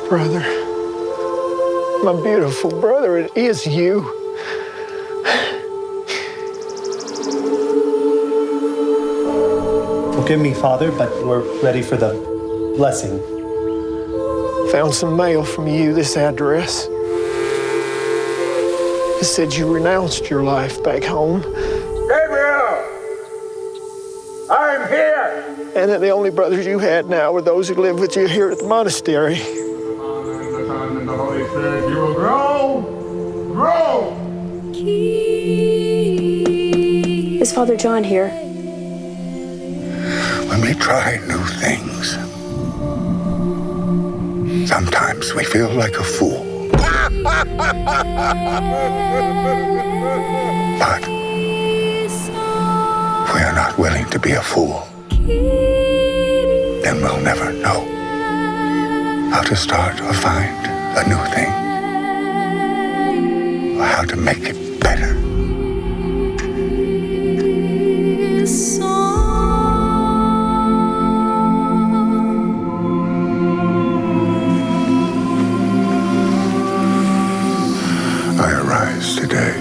Brother, my beautiful brother, it is you. Forgive me, Father, but we're ready for the blessing. Found some mail from you, this address. It said you renounced your life back home. Gabriel! I'm here! And that the only brothers you had now were those who live with you here at the monastery. The Father, and the Son, and the Holy Spirit, you will grow! Grow! Is Father John here? When we try new things, sometimes we feel like a fool. But if we are not willing to be a fool, then we'll never know how to start or find a new thing, or how to make it better. I arise today.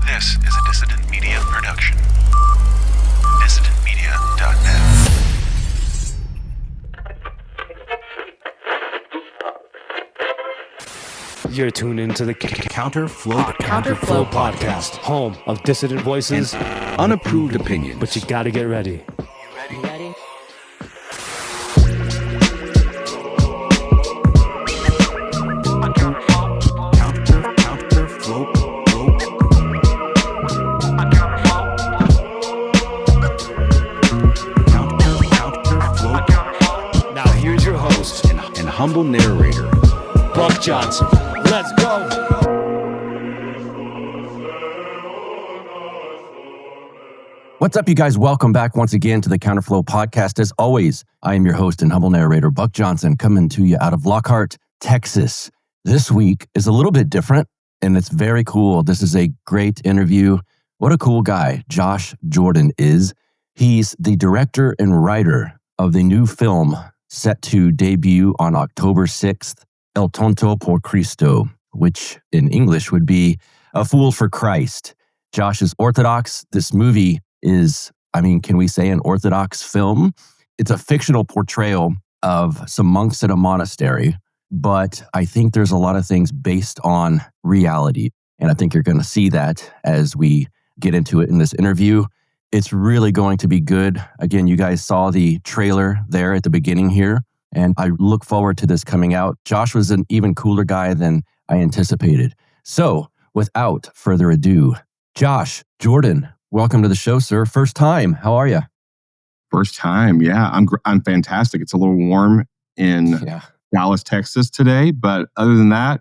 This is a Dissident Media production. DissidentMedia.net. You're tuned into the Counterflow Podcast, home of dissident voices, unapproved opinions. but you gotta get ready. You ready? Now here's your host, and humble narrator. Buck Johnson. Let's go! What's up, you guys? Welcome back once again to the Counterflow Podcast. As always, I am your host and humble narrator, Buck Johnson, coming to you out of Lockhart, Texas. This week is a little bit different, and it's very cool. This is a great interview. What a cool guy Josh Jordan is. He's the director and writer of the new film set to debut on October 6th, El Tonto Por Cristo, which in English would be A Fool for Christ. Josh is Orthodox. This movie is, can we say an Orthodox film? It's a fictional portrayal of some monks at a monastery, but I think there's a lot of things based on reality. And I think you're going to see that as we get into it in this interview. It's really going to be good. Again, you guys saw the trailer there at the beginning here, and I look forward to this coming out. Josh was an even cooler guy than I anticipated. So, without further ado, Josh Jordan, welcome to the show, sir. First time. How are you? First time, yeah. I'm fantastic. It's a little warm in Dallas, Texas today, but other than that,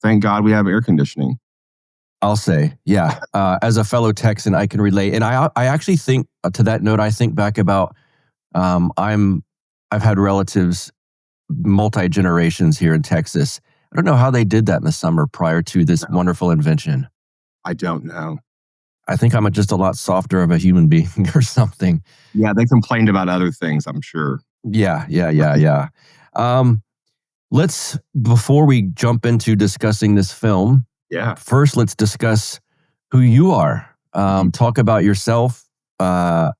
thank God we have air conditioning. I'll say, yeah. As a fellow Texan, I can relate, and I actually think to that note. I think back about I've had relatives multi-generations here in Texas. I don't know how they did that in the summer prior to this wonderful invention. I don't know. I think I'm just a lot softer of a human being or something. Yeah, they complained about other things, I'm sure. Yeah. Before we jump into discussing this film, first let's discuss who you are. Talk about yourself. Not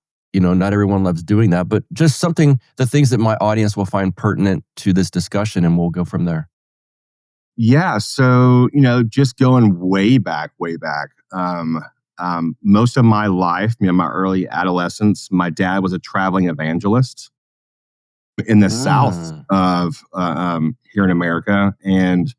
everyone loves doing that, but just the things that my audience will find pertinent to this discussion, and we'll go from there. Yeah, so, just going way back, most of my life, my early adolescence, my dad was a traveling evangelist in the south of here in America. And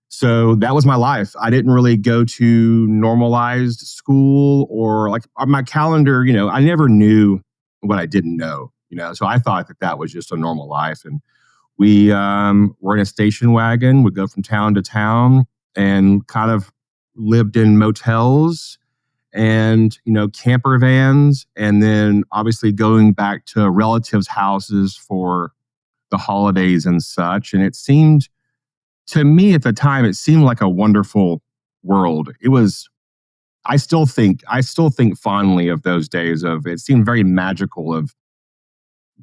so that was my life. I didn't really go to normalized school or like on my calendar, I never knew what I didn't know, so I thought that was just a normal life. And we were in a station wagon, would go from town to town and kind of lived in motels and, camper vans. And then obviously going back to relatives' houses for the holidays and such. And it seemed, to me at the time, it seemed like a wonderful world. It was I still think fondly of those days. Of it seemed very magical of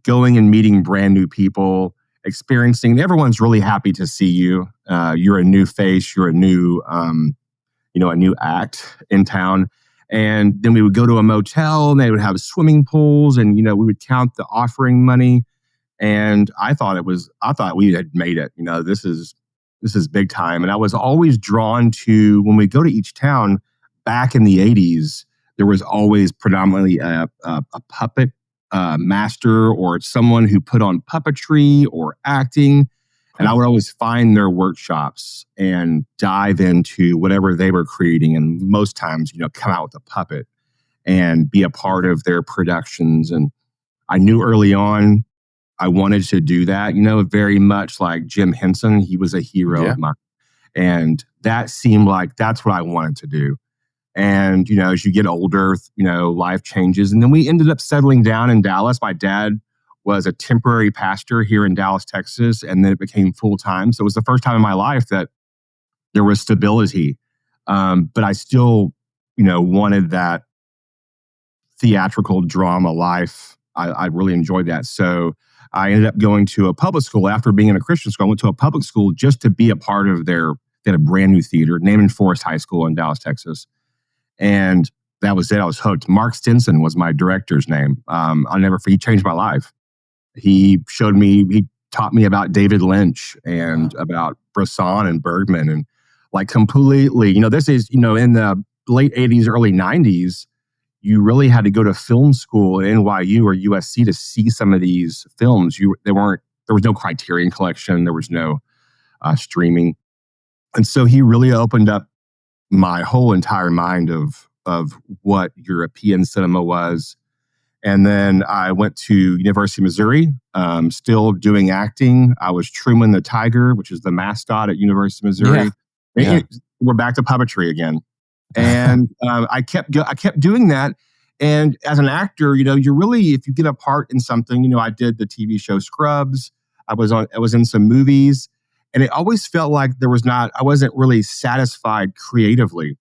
going and meeting brand new people, experiencing. Everyone's really happy to see you. You're a new face. You're a new a new act in town. And then we would go to a motel and they would have swimming pools and, we would count the offering money. And I thought we had made it. This is big time. And I was always drawn to, when we go to each town back in the 80s, there was always predominantly a puppet master or someone who put on puppetry or acting. And I would always find their workshops and dive into whatever they were creating. And most times, come out with a puppet and be a part of their productions. And I knew early on I wanted to do that, very much like Jim Henson. He was a hero of mine. And that seemed like that's what I wanted to do. And, as you get older, life changes. And then we ended up settling down in Dallas. My dad was a temporary pastor here in Dallas, Texas, and then it became full-time. So it was the first time in my life that there was stability. But I still, wanted that theatrical drama life. I really enjoyed that. So I ended up going to a public school after being in a Christian school. I went to a public school just to be a part of they had a brand new theater, Naaman Forest High School in Dallas, Texas. And that was it. I was hooked. Mark Stinson was my director's name. I'll never forget. He changed my life. He taught me about David Lynch and about Bresson and Bergman and like completely, this is, in the late 80s, early 90s, you really had to go to film school at NYU or USC to see some of these films. There was no Criterion Collection. There was no streaming. And so he really opened up my whole entire mind of what European cinema was. And then I went to University of Missouri, still doing acting. I was Truman the Tiger, which is the mascot at University of Missouri. Yeah. We're back to puppetry again. And I kept doing that. And as an actor, you're really, if you get a part in something, I did the TV show Scrubs. I was in some movies, and it always felt like I wasn't really satisfied creatively.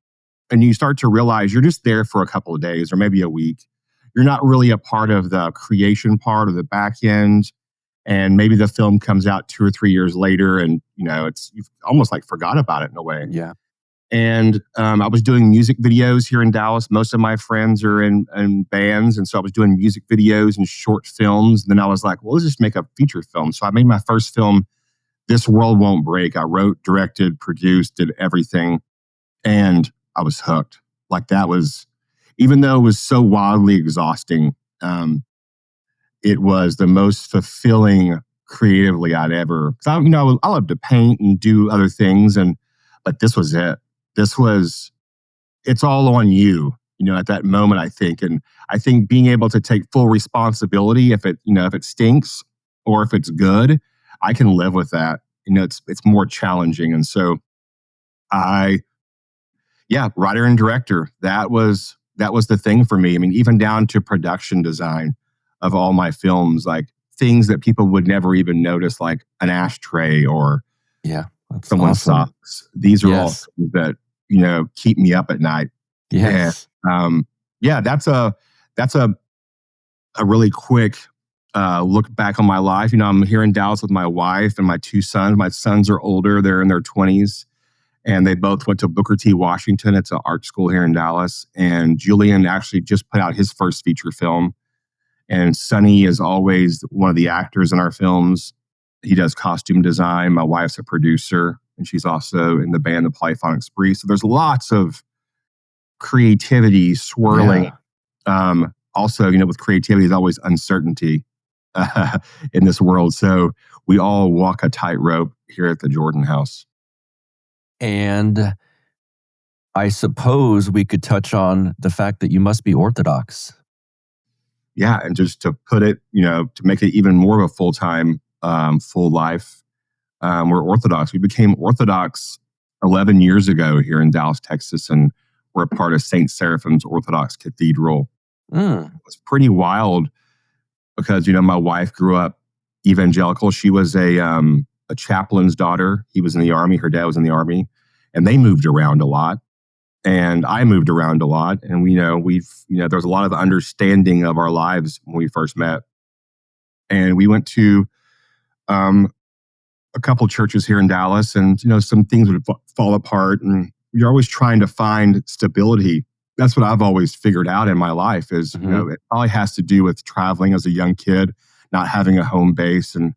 And you start to realize you're just there for a couple of days or maybe a week. You're not really a part of the creation part or the back end. And maybe the film comes out 2 or 3 years later and, you've almost like forgot about it in a way. Yeah. And I was doing music videos here in Dallas. Most of my friends are in bands. And so I was doing music videos and short films. And then I was like, well, let's just make a feature film. So I made my first film, This World Won't Break. I wrote, directed, produced, did everything. And I was hooked. Like that was, even though it was so wildly exhausting, it was the most fulfilling creatively I'd ever. Because I love to paint and do other things, but this was it. It's all on you, at that moment, I think. And I think being able to take full responsibility if it stinks or if it's good, I can live with that. It's more challenging. And so writer and director, that was the thing for me. I mean, even down to production design of all my films, like things that people would never even notice, like an ashtray or someone's socks. These are all things that, keep me up at night. Yes. And, that's a really quick look back on my life. I'm here in Dallas with my wife and my 2 sons. My sons are older. They're in their 20s. And they both went to Booker T. Washington. It's an art school here in Dallas. And Julian actually just put out his first feature film. And Sonny is always one of the actors in our films. He does costume design. My wife's a producer, and she's also in the band The Polyphonic Spree. So there's lots of creativity swirling. Yeah. Also, with creativity, there's always uncertainty in this world. So we all walk a tightrope here at the Jordan House. And I suppose we could touch on the fact that you must be Orthodox. Yeah, and just to put it, to make it even more of a full-time, full life, we're Orthodox. We became Orthodox 11 years ago here in Dallas, Texas, and we're a part of St. Seraphim's Orthodox Cathedral. It was pretty wild because, my wife grew up evangelical. She was a chaplain's daughter. He was in the Army. Her dad was in the Army. And they moved around a lot. And I moved around a lot, and there was a lot of understanding of our lives when we first met. And we went to a couple churches here in Dallas, and some things would fall apart, and you're always trying to find stability. That's what I've always figured out in my life is, it probably has to do with traveling as a young kid, not having a home base, and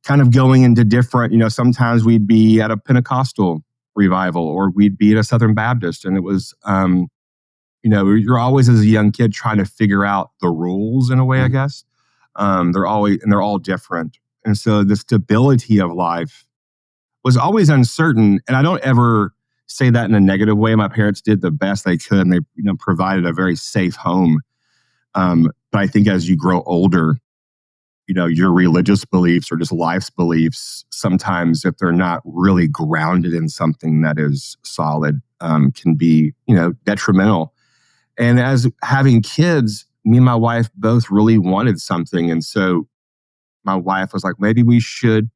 kind of going into different, sometimes we'd be at a Pentecostal revival or we'd be at a Southern Baptist. And it was, you're always as a young kid trying to figure out the rules in a way, I guess. They're all different. And so the stability of life was always uncertain. And I don't ever say that in a negative way. My parents did the best they could, and they provided a very safe home. But I think as you grow older, your religious beliefs or just life's beliefs, sometimes if they're not really grounded in something that is solid, can be, detrimental. And as having kids, me and my wife both really wanted something. And so my wife was like, maybe we should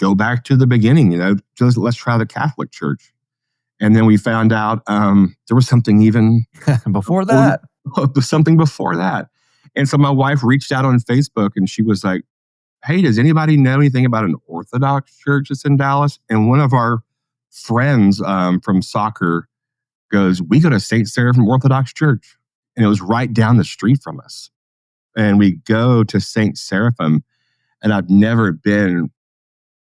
go back to the beginning, just let's try the Catholic Church. And then we found out there was something even before that. Something before that. And so my wife reached out on Facebook and she was like, hey, does anybody know anything about an Orthodox church that's in Dallas? And one of our friends from soccer goes, we go to St. Seraphim Orthodox Church. And it was right down the street from us. And we go to St. Seraphim, and I've never been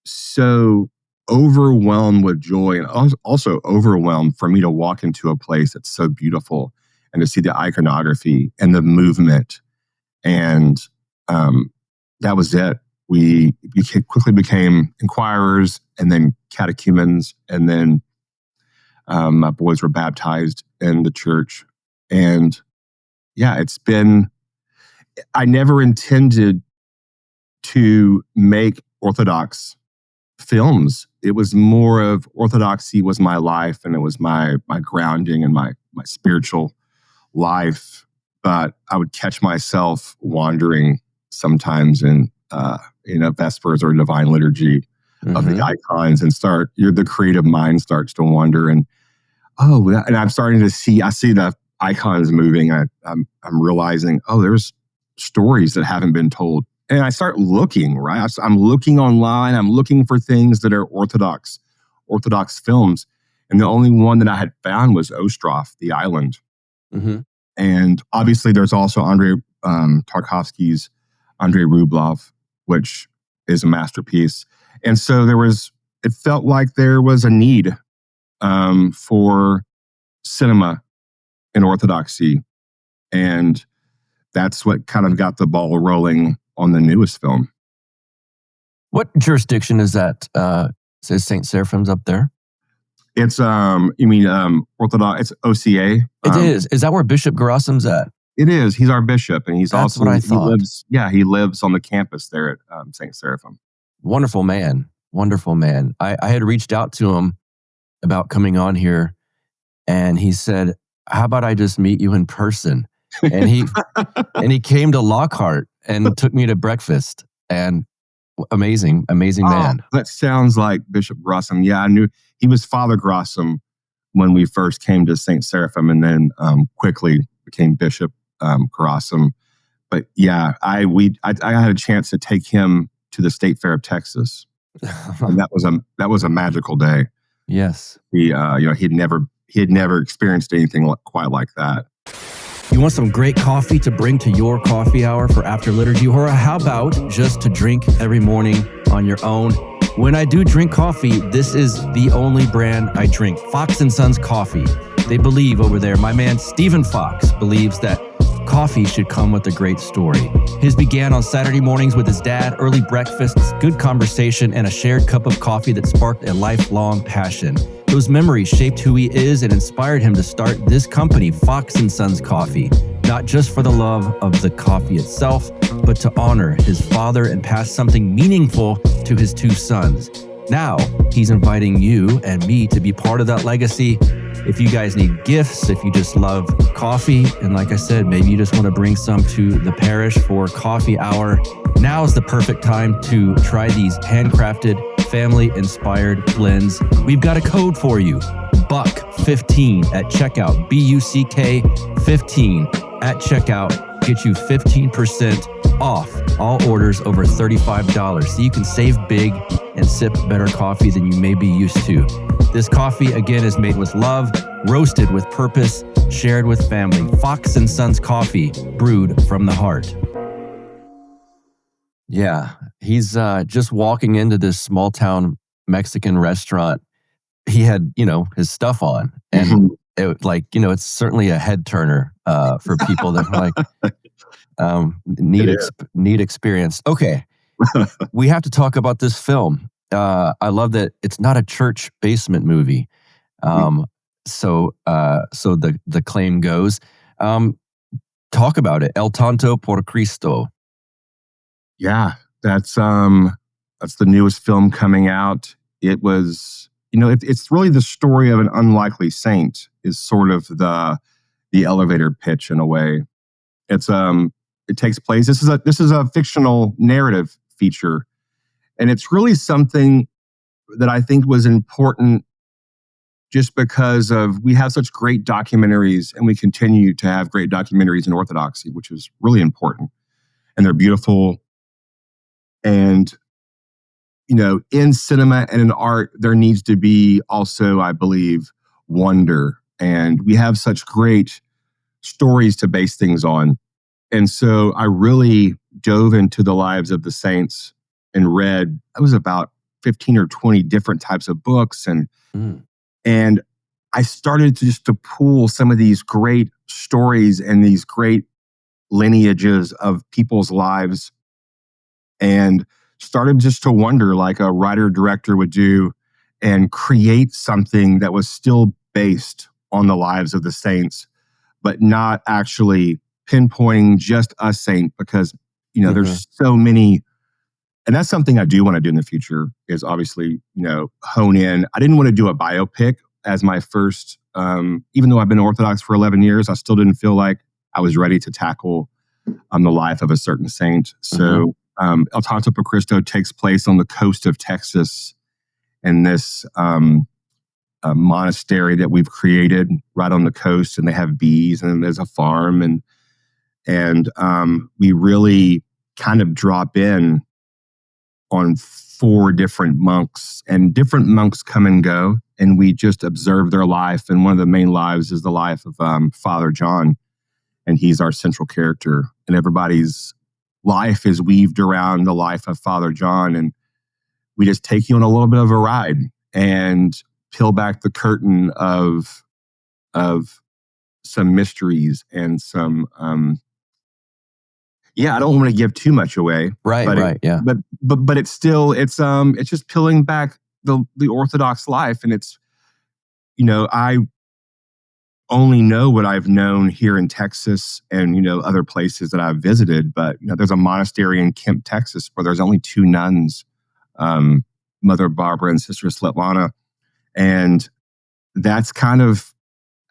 so overwhelmed with joy, and also overwhelmed for me to walk into a place that's so beautiful and to see the iconography and the movement. And that was it. We quickly became inquirers and then catechumens. And then my boys were baptized in the church. And yeah, I never intended to make Orthodox films. It was more of Orthodoxy was my life, and it was my grounding and my spiritual life. But I would catch myself wandering sometimes in Vespers or Divine Liturgy of the icons, and the creative mind starts to wander, and I'm starting to see the icons moving. I'm realizing, there's stories that haven't been told. And I start looking, right? I'm looking online. I'm looking for things that are Orthodox films. And the only one that I had found was Ostrov, the island. Mm-hmm. And obviously there's also Andrei Tarkovsky's Andrei Rublev, which is a masterpiece. And so it felt like there was a need for cinema in Orthodoxy. And that's what kind of got the ball rolling on the newest film. What jurisdiction is that? Says St. Seraphim's up there? It's Orthodox. It's OCA. It is. Is that where Bishop Gerassim's at? It is. He's our bishop, and he's That's also what I thought. He lives on the campus there at St. Seraphim. Wonderful man. Wonderful man. I had reached out to him about coming on here, and he said, "How about I just meet you in person?" And he came to Lockhart and took me to breakfast. And amazing man. That sounds like Bishop Grossom. Yeah, I knew he was Father Grossom when we first came to St. Seraphim, and then quickly became Bishop Grossom. But yeah, I had a chance to take him to the State Fair of Texas, and that was a magical day. Yes, he had never experienced anything quite like that. You want some great coffee to bring to your coffee hour for after liturgy, or how about just to drink every morning on your own? When I do drink coffee, this is the only brand I drink, Fox & Sons Coffee. They believe over there, my man Stephen Fox believes that coffee should come with a great story. His began on Saturday mornings with his dad, early breakfasts, good conversation, and a shared cup of coffee that sparked a lifelong passion. Those memories shaped who he is and inspired him to start this company, Fox & Sons Coffee, not just for the love of the coffee itself, but to honor his father and pass something meaningful to his two sons. Now, he's inviting you and me to be part of that legacy. If you guys need gifts, if you just love coffee, and like I said, maybe you just want to bring some to the parish for coffee hour, now is the perfect time to try these handcrafted, family-inspired blends. We've got a code for you, BUCK BUCK15 at checkout. BUCK15 at checkout. Get you 15% off all orders over $35. So you can save big and sip better coffee than you may be used to. This coffee, again, is made with love, roasted with purpose, shared with family. Fox & Sons Coffee, brewed from the heart. Yeah, he's just walking into this small town Mexican restaurant. He had, his stuff on, and it's certainly a head turner for people that are need experience. Okay, we have to talk about this film. I love that it's not a church basement movie. So the claim goes. Talk about it. El Tonto Por Cristo. Yeah, that's the newest film coming out. It was, it's really the story of an unlikely saint is sort of the elevator pitch in a way. It's it takes place. This is a fictional narrative feature, and it's really something that I think was important just because we have such great documentaries, and we continue to have great documentaries in Orthodoxy, which is really important, and they're beautiful. And in cinema and in art, there needs to be also, I believe, wonder. And we have such great stories to base things on. And so I really dove into the lives of the saints and read, it was about 15 or 20 different types of books. And I started to pull some of these great stories and these great lineages of people's lives, and started just to wonder, like a writer-director would do, and create something that was still based on the lives of the saints, but not actually pinpointing just a saint, because, there's so many. And that's something I do want to do in the future, is obviously, hone in. I didn't want to do a biopic as my first, even though I've been Orthodox for 11 years, I still didn't feel like I was ready to tackle the life of a certain saint. So El Tonto Por Cristo takes place on the coast of Texas in this monastery that we've created right on the coast, and they have bees, and there's a farm, and we really kind of drop in on 4 different monks, and different monks come and go, and we just observe their life. And one of the main lives is the life of Father John, and he's our central character, and everybody's life is weaved around the life of Father John. And we just take you on a little bit of a ride and peel back the curtain of some mysteries and some, I don't want to give too much away. Right. Yeah. But it's still, it's just peeling back the Orthodox life. And it's, I only know what I've known here in Texas and, other places that I've visited. But, there's a monastery in Kemp, Texas, where there's only 2 nuns, Mother Barbara and Sister Svetlana. And that's kind of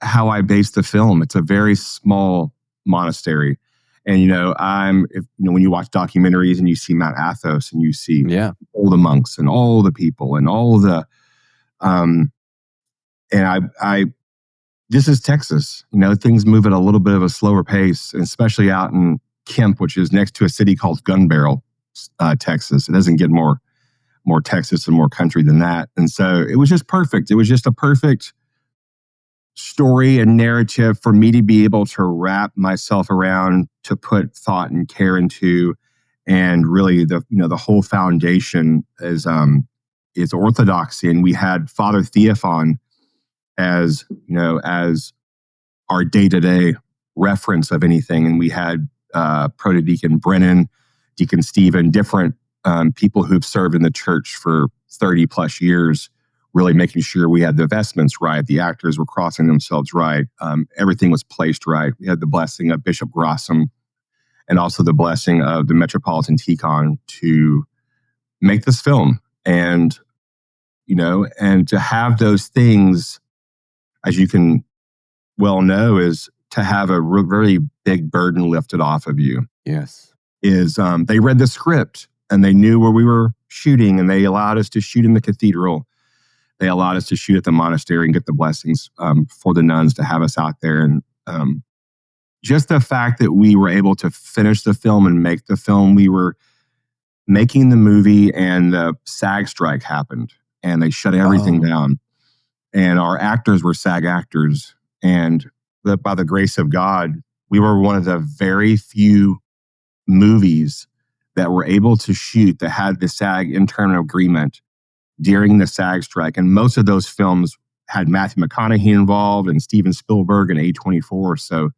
how I base the film. It's a very small monastery. And, when you watch documentaries and you see Mount Athos and you see all the monks and all the people and all the, this is Texas. Things move at a little bit of a slower pace, and especially out in Kemp, which is next to a city called Gun Barrel, Texas. It doesn't get more Texas and more country than that. And so it was just perfect. It was just a perfect story and narrative for me to be able to wrap myself around, to put thought and care into. And really the whole foundation is Orthodoxy. And we had Father Theophan as our day-to-day reference of anything. And we had Protodeacon Brennan, Deacon Stephen, different people who've served in the church for 30 plus years, really making sure we had the vestments right, the actors were crossing themselves right, everything was placed right. We had the blessing of Bishop Grossum and also the blessing of the Metropolitan Tikhon to make this film. And, and to have those things, as you can well know, is to have a very big burden lifted off of you. Yes. They read the script and they knew where we were shooting, and they allowed us to shoot in the cathedral. they allowed us to shoot at the monastery and get the blessings for the nuns to have us out there. And just the fact that we were able to finish the film and make the film, we were making the movie and the SAG strike happened and they shut everything down. And our actors were SAG actors. And by the grace of God, we were one of the very few movies that were able to shoot that had the SAG internal agreement during the SAG strike. And most of those films had Matthew McConaughey involved and Steven Spielberg and A24. So,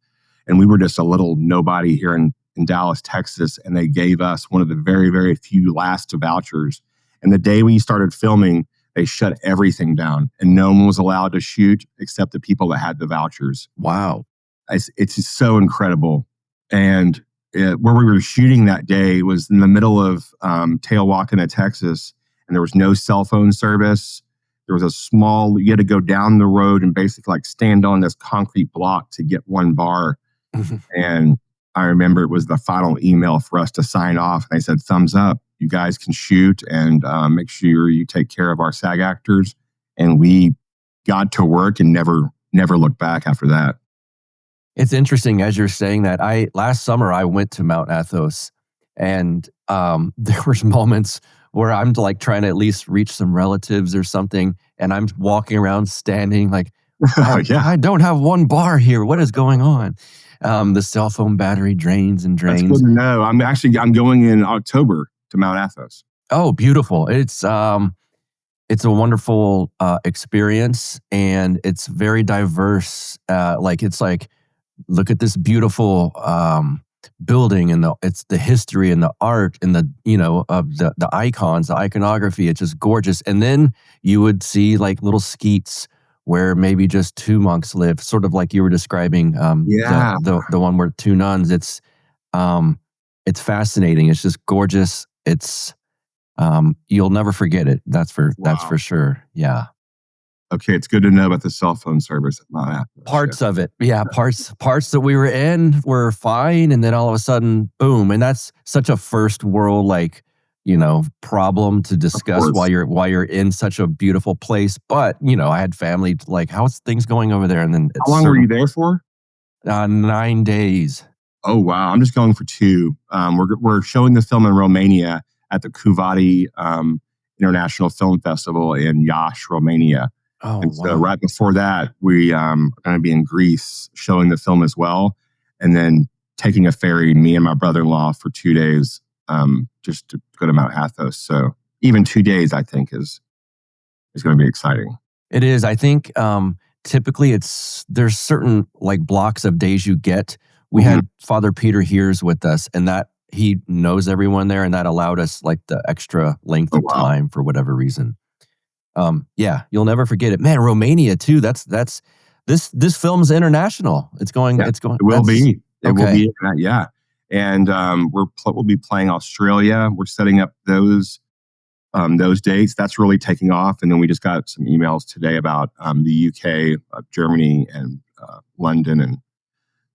and we were just a little nobody here in Dallas, Texas. And they gave us one of the very, very few last vouchers. And the day we started filming, they shut everything down and no one was allowed to shoot except the people that had the vouchers. Wow. It's just so incredible. And where we were shooting that day was in the middle of Teowacana, Texas, and there was no cell phone service. There was you had to go down the road and basically like stand on this concrete block to get one bar. And I remember it was the final email for us to sign off. And they said, thumbs up, you guys can shoot and make sure you take care of our SAG actors. And we got to work and never looked back after that. It's interesting as you're saying that. Last summer I went to Mount Athos, and there was moments where I'm like trying to at least reach some relatives or something, and I'm walking around standing like, I don't have one bar here. What is going on? The cell phone battery drains and drains. That's good to know. I'm going in October to Mount Athos. Oh, beautiful! It's a wonderful experience, and it's very diverse. Look at this beautiful building, and it's the history and the art and the icons, the iconography. It's just gorgeous. And then you would see like little skeets where maybe just two monks live, sort of like you were describing. The one where two nuns. It's fascinating. It's just gorgeous. It's you'll never forget it. That's for sure. Yeah. Okay, it's good to know about the cell phone service at Mount Athos. Parts of it. Yeah, parts that we were in were fine, and then all of a sudden, boom. And that's such a first world problem to discuss while you're in such a beautiful place. But, I had family like, how's things going over there? And then how long were you there for? 9 days. Oh wow. I'm just going for 2. We're showing the film in Romania at the Cuvati International Film Festival in Iași, Romania. Oh, and so right before that, we are going to be in Greece showing the film as well. And then taking a ferry, me and my brother-in-law, for 2 days just to go to Mount Athos. So even 2 days, I think, is going to be exciting. It is. I think typically there's certain like blocks of days you get. We had Father Peter Hears with us, and that he knows everyone there, and that allowed us like the extra length of time for whatever reason. You'll never forget it, man. Romania too. That's this film's international. It's going. It will be. It will be. Yeah. And we'll be playing Australia. We're setting up those dates. That's really taking off. And then we just got some emails today about the UK, Germany, and London. And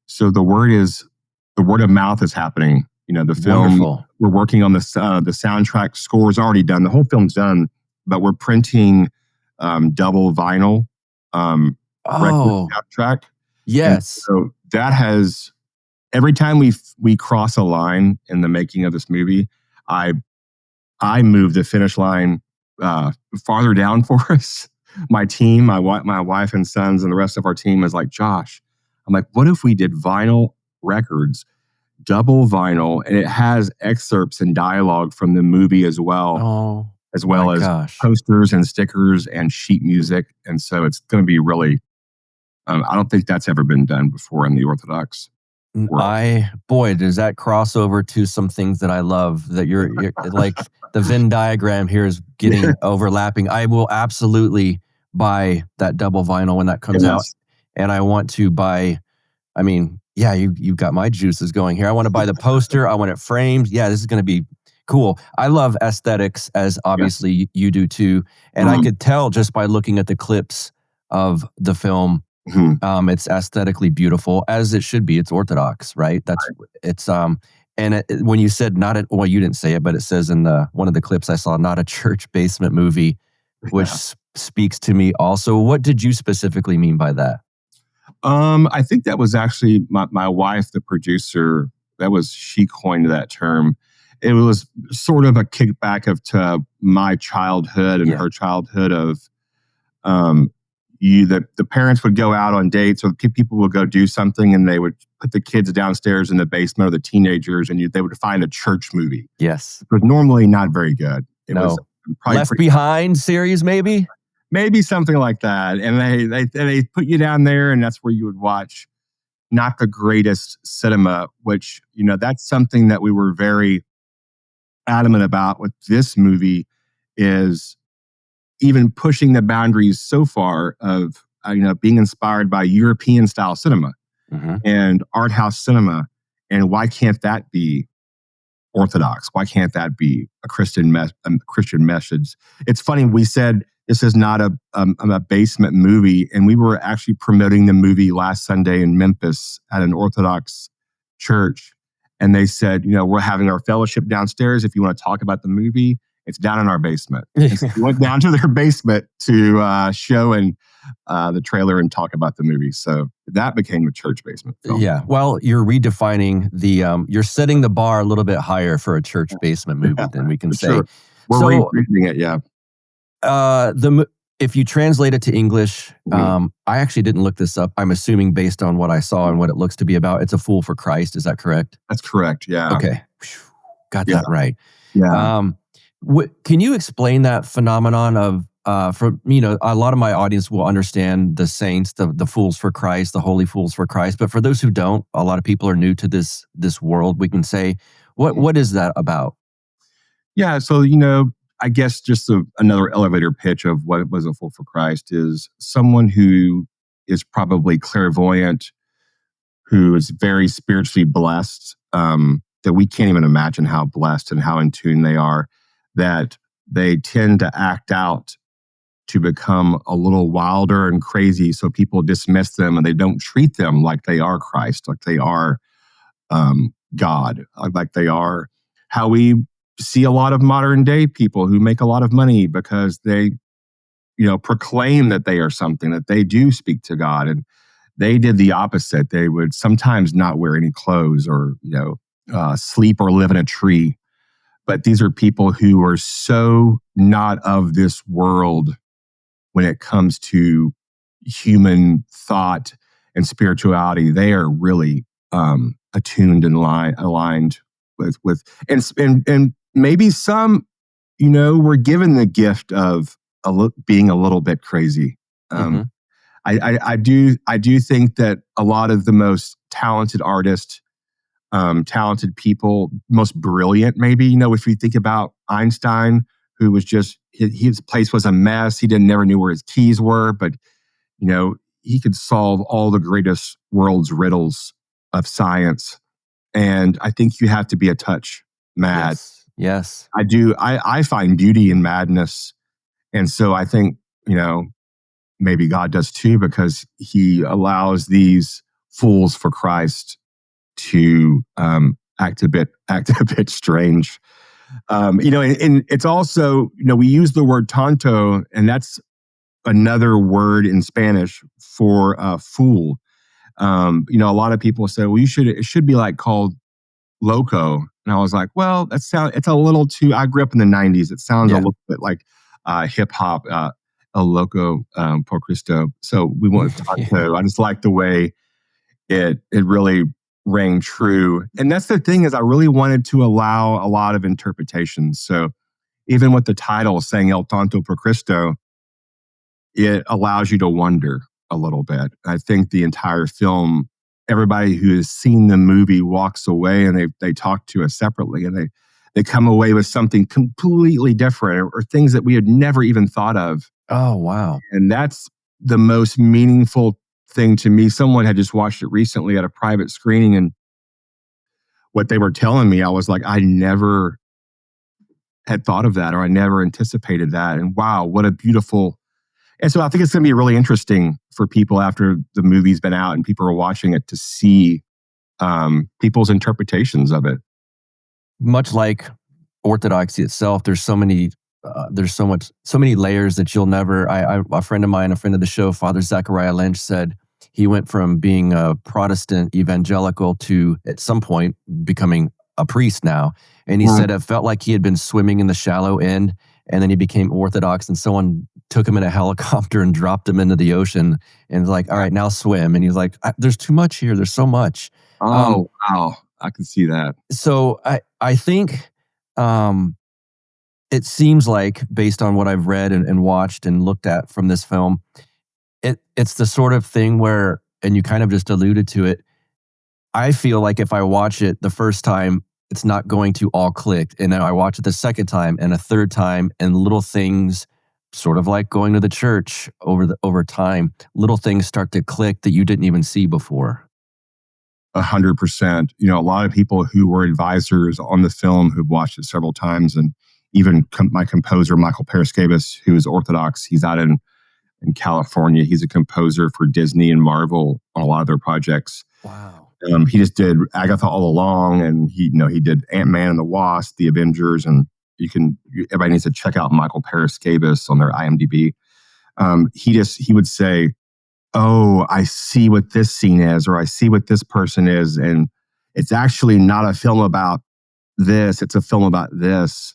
so the word of mouth is happening. The film. Wonderful. We're working on the soundtrack. Score is already done. The whole film's done. But we're printing double vinyl record soundtrack. Yes. And so that has, every time we cross a line in the making of this movie, I move the finish line farther down for us. My team, my wife and sons, and the rest of our team is like, Josh, I'm like, what if we did vinyl records, double vinyl, and it has excerpts and dialogue from the movie as well. As well as posters and stickers and sheet music. And so it's going to be really, I don't think that's ever been done before in the Orthodox world. Does that cross over to some things that I love, that you're like the Venn diagram here is getting overlapping. I will absolutely buy that double vinyl when that comes out. And I want to buy, you've got my juices going here. I want to buy the poster. I want it framed. Yeah, this is going to be cool. I love aesthetics, as obviously you do too. And I could tell just by looking at the clips of the film, it's aesthetically beautiful, as it should be. It's Orthodox, right? When you said you didn't say it, but it says in one of the clips I saw, not a church basement movie, which speaks to me also. What did you specifically mean by that? I think that was actually my wife, the producer. She coined that term. It was sort of a kickback to my childhood and her childhood of the parents would go out on dates, or people would go do something, and they would put the kids downstairs in the basement, or the teenagers, and they would find a church movie. Yes. It was normally not very good. It was probably Left Behind series, maybe? Maybe something like that. And they put you down there, and that's where you would watch not the greatest cinema, which, that's something that we were very adamant about with this movie, is even pushing the boundaries so far of, being inspired by European style cinema and art house cinema. And why can't that be Orthodox? Why can't that be a Christian message? It's funny, we said this is not a basement movie, and we were actually promoting the movie last Sunday in Memphis at an Orthodox church. And they said, we're having our fellowship downstairs. If you want to talk about the movie, it's down in our basement. So we went down to their basement to show the trailer and talk about the movie. So that became a church basement film. Yeah. Well, you're redefining you're setting the bar a little bit higher for a church basement movie than we can say. Sure. We're reading it, yeah. If you translate it to English, I actually didn't look this up. I'm assuming based on what I saw and what it looks to be about, it's A Fool for Christ. Is that correct? That's correct, yeah. Okay. Got that right. Yeah. Can you explain that phenomenon of, a lot of my audience will understand the saints, the fools for Christ, the holy fools for Christ. But for those who don't, a lot of people are new to this world. We can say, what is that about? Yeah. So, I guess just another elevator pitch of what was a fool for Christ is someone who is probably clairvoyant, who is very spiritually blessed, that we can't even imagine how blessed and how in tune they are, that they tend to act out to become a little wilder and crazy, so people dismiss them and they don't treat them like they are Christ, like they are God, like they are how we see a lot of modern day people who make a lot of money because they, proclaim that they are something, that they do speak to God. And they did the opposite. They would sometimes not wear any clothes or, sleep or live in a tree. But these are people who are so not of this world when it comes to human thought and spirituality. They are really attuned and aligned with and maybe some, were given the gift of being a little bit crazy. I do think that a lot of the most talented artists, talented people, most brilliant, maybe, if you think about Einstein, who was just, his place was a mess. He never knew where his keys were, but, he could solve all the greatest world's riddles of science. And I think you have to be a touch mad. Yes. I do. I find beauty in madness. And so I think, maybe God does too, because he allows these fools for Christ to act a bit strange. And it's also, we use the word tonto, and that's another word in Spanish for fool. A lot of people say, well, it should be called loco. And I was like, well, it's a little too, I grew up in the 90s. It sounds a little bit like hip hop, El Loco Por Cristo. So we went with Tonto. I just like the way it really rang true. And that's the thing, is I really wanted to allow a lot of interpretations. So even with the title saying El Tonto Por Cristo, it allows you to wonder a little bit. I think the entire film, everybody who has seen the movie walks away and they talk to us separately, and they come away with something completely different, or things that we had never even thought of. Oh, wow. And that's the most meaningful thing to me. Someone had just watched it recently at a private screening, and what they were telling me, I was like, I never had thought of that, or I never anticipated that. And wow, what a beautiful. And so I think it's going to be really interesting for people after the movie's been out and people are watching it to see people's interpretations of it. Much like Orthodoxy itself, there's so many there's so many layers that you'll never. A friend of mine, a friend of the show, Father Zachariah Lynch, said he went from being a Protestant evangelical to at some point becoming a priest now. And he said it felt like he had been swimming in the shallow end, and then he became Orthodox, and someone took him in a helicopter and dropped him into the ocean and was like, all right, now swim. And he's like, there's too much here. There's so much. Oh, wow. I can see that. So I think it seems like, based on what I've read and watched and looked at from this film, it's the sort of thing where, and you kind of just alluded to it, I feel like if I watch it the first time, it's not going to all click. And then I watch it the second time and a third time, and little things, sort of like going to the church over time, little things start to click that you didn't even see before. 100%. You know, a lot of people who were advisors on the film who've watched it several times, and even my composer, Michael Paraskevas, who is Orthodox, he's out in California. He's a composer for Disney and Marvel on a lot of their projects. Wow. He just did Agatha All Along, and he did Ant-Man and the Wasp, the Avengers, and everybody needs to check out Michael Paraskevas on their IMDb. He would say, oh, I see what this scene is, or I see what this person is. And it's actually not a film about this. It's a film about this.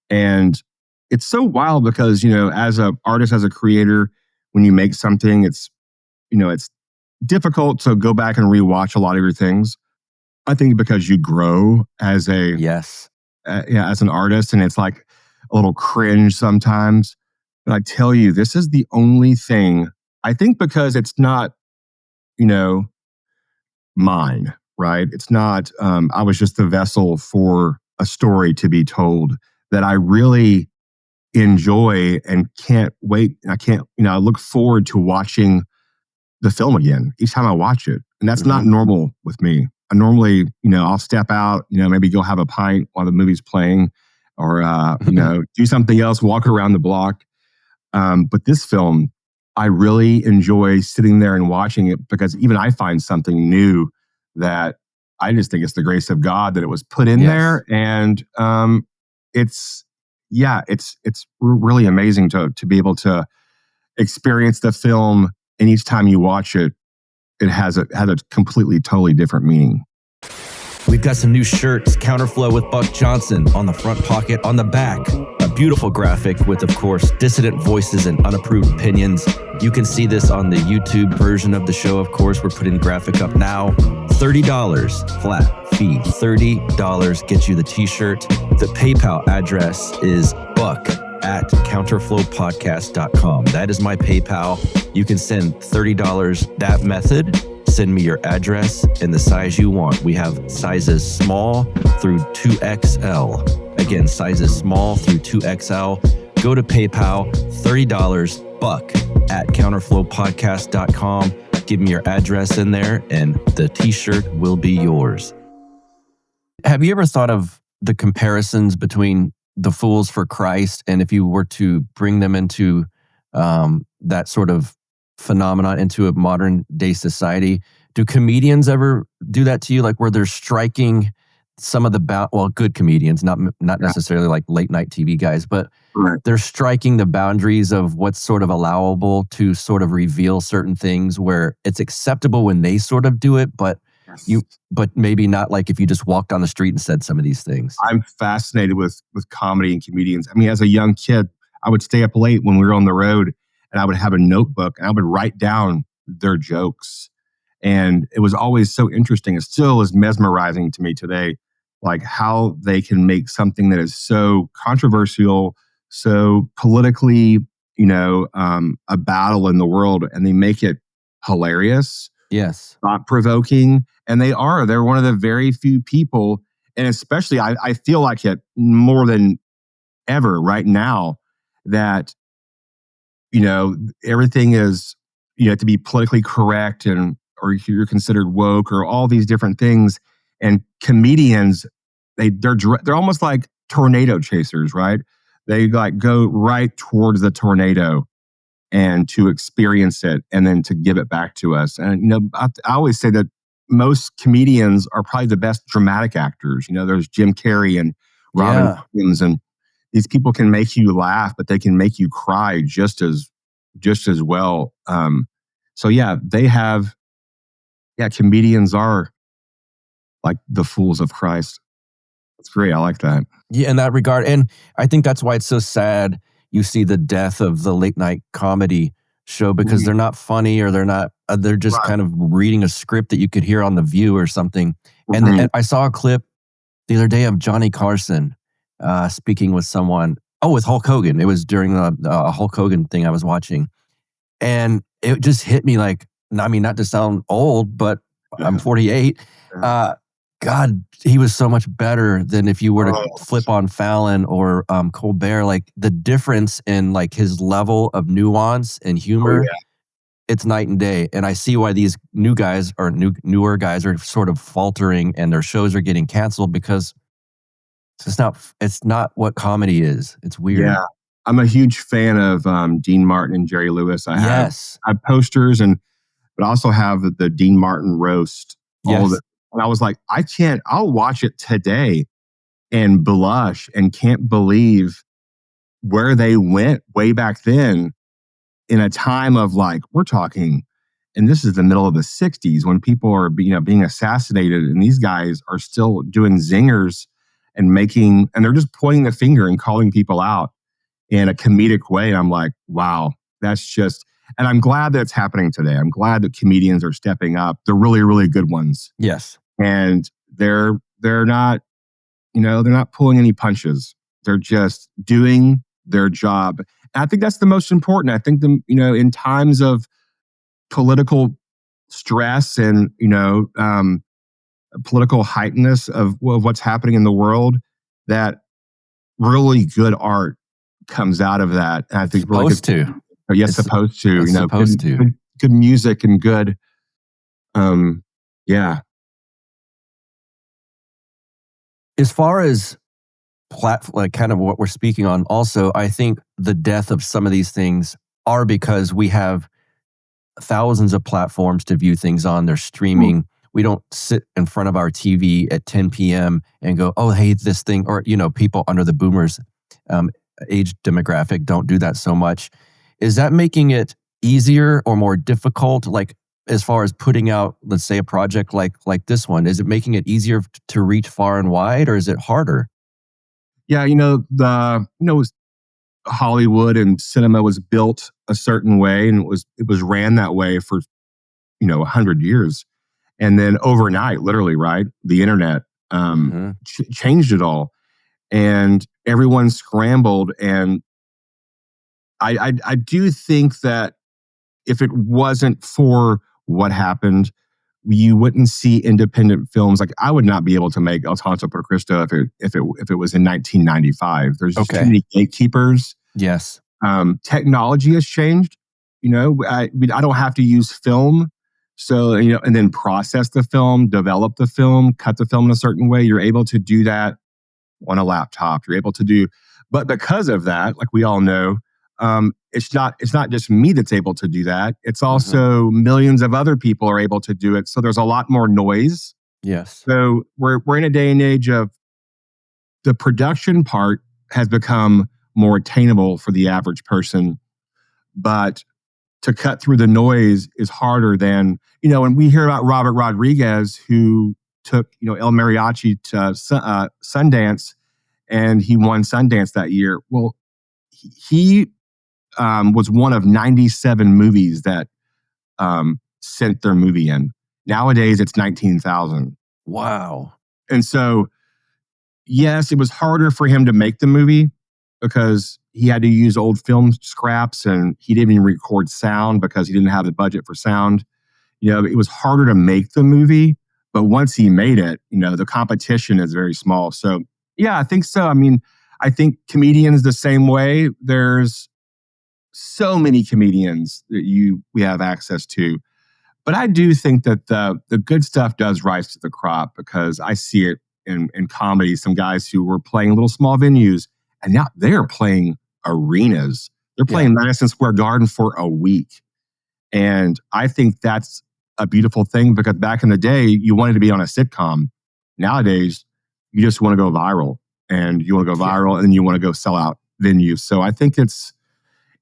And it's so wild because, as an artist, as a creator, when you make something, it's difficult to go back and rewatch a lot of your things. I think because you grow as as an artist, and it's like a little cringe sometimes. But I tell you, this is the only thing, I think, because it's not, mine, right? It's not, I was just the vessel for a story to be told, that I really enjoy and can't wait. I look forward to watching the film again each time I watch it. And that's not normal with me. I normally, I'll step out, maybe go have a pint while the movie's playing, or, do something else, walk around the block. But this film, I really enjoy sitting there and watching it, because even I find something new that I just think it's the grace of God that it was put in there. And it's really amazing to be able to experience the film. And each time you watch it, it has a completely, totally different meaning. We've got some new shirts, Counterflow with Buck Johnson on the front pocket, on the back. A beautiful graphic with, of course, dissident voices and unapproved opinions. You can see this on the YouTube version of the show, of course. We're putting the graphic up now. $30 flat fee. $30 gets you the t-shirt. The PayPal address is buck@counterflowpodcast.com. That is my PayPal. You can send $30 that method. Send me your address and the size you want. We have sizes small through 2XL. Again, sizes small through 2XL. Go to PayPal, $30, buck@counterflowpodcast.com. Give me your address in there, and the t-shirt will be yours. Have you ever thought of the comparisons between the Fools for Christ, and if you were to bring them into that sort of phenomenon into a modern day society? Do comedians ever do that to you? Like where they're striking some of the good comedians, not necessarily like late night TV guys, but they're striking the boundaries of what's sort of allowable to sort of reveal certain things where it's acceptable when they sort of do it, but maybe not like if you just walked on the street and said some of these things. I'm fascinated with comedy and comedians. I mean, as a young kid, I would stay up late when we were on the road, and I would have a notebook and I would write down their jokes. And it was always so interesting. It still is mesmerizing to me today, like how they can make something that is so controversial, so politically, a battle in the world, and they make it hilarious. Yes. Thought-provoking. And they're one of the very few people, and especially I feel like it more than ever right now, that everything is, to be politically correct, or you're considered woke, or all these different things. And comedians, they're almost like tornado chasers, right? They like go right towards the tornado and to experience it, and then to give it back to us. And I always say that most comedians are probably the best dramatic actors. There's Jim Carrey and Robin Williams, and these people can make you laugh, but they can make you cry just as well. So yeah, comedians are like the fools of Christ. It's great. I like that. Yeah, in that regard. And I think that's why it's so sad you see the death of the late night comedy show, because they're not funny, or they're just kind of reading a script that you could hear on The View or something. And I saw a clip the other day of Johnny Carson speaking with someone. Oh, with Hulk Hogan. It was during the Hulk Hogan thing I was watching. And it just hit me like, I mean, not to sound old, but I'm 48. God, he was so much better than if you were to flip on Fallon or Colbert. Like the difference in like his level of nuance and humor, it's night and day. And I see why these new guys or newer guys are sort of faltering and their shows are getting canceled, because it's not what comedy is. It's weird. Yeah. I'm a huge fan of Dean Martin and Jerry Lewis. I have posters, but I also have the Dean Martin roast. All of it. And I was like, I'll watch it today and blush and can't believe where they went way back then, in a time of like, we're talking, and this is the middle of the 60s when people are being assassinated, and these guys are still doing zingers and they're just pointing the finger and calling people out in a comedic way. And I'm like, wow, and I'm glad that it's happening today. I'm glad that comedians are stepping up. They're really, really good ones. Yes. And they're not, they're not pulling any punches. They're just doing their job. And I think that's the most important. I think in times of political stress and, political heightenedness of what's happening in the world, that really good art comes out of that. And I think supposed to. Yes, supposed to. Supposed to. Good music and good. As far as like kind of what we're speaking on, also, I think the death of some of these things are because we have thousands of platforms to view things on. They're streaming. We don't sit in front of our TV at 10 p.m. and go, oh, hey, this thing, or, people under the boomers age demographic don't do that so much. Is that making it easier or more difficult? Like, as far as putting out, let's say, a project like this one, is it making it easier to reach far and wide, or is it harder? Yeah, Hollywood and cinema was built a certain way, and it was ran that way for 100 years, and then overnight, literally, right? The internet changed it all, and everyone scrambled. And I do think that if it wasn't for what happened, you wouldn't see independent films. Like, I would not be able to make El Tonto Por Cristo if it was in 1995. There's just too many gatekeepers. Yes. Technology has changed. I don't have to use film. So, and then process the film, develop the film, cut the film in a certain way. You're able to do that on a laptop. You're able to do, but because of that, like we all know, it's not just me that's able to do that. It's also millions of other people are able to do it. So there's a lot more noise. Yes. So we're in a day and age of the production part has become more attainable for the average person, but to cut through the noise is harder than, when we hear about Robert Rodriguez, who took, El Mariachi to Sundance, and he won Sundance that year. Well, he was one of 97 movies that sent their movie in. Nowadays, it's 19,000. Wow. And so, yes, it was harder for him to make the movie because he had to use old film scraps, and he didn't even record sound because he didn't have the budget for sound. It was harder to make the movie, but once he made it, the competition is very small. So, yeah, I think so. I mean, I think comedians the same way. There's so many comedians that we have access to. But I do think that the good stuff does rise to the crop, because I see it in comedy. Some guys who were playing little small venues, and now they're playing arenas. They're playing Madison Square Garden for a week. And I think that's a beautiful thing, because back in the day, you wanted to be on a sitcom. Nowadays, you just want to go viral. and you want to go viral, and you want to go sell out venues. So I think it's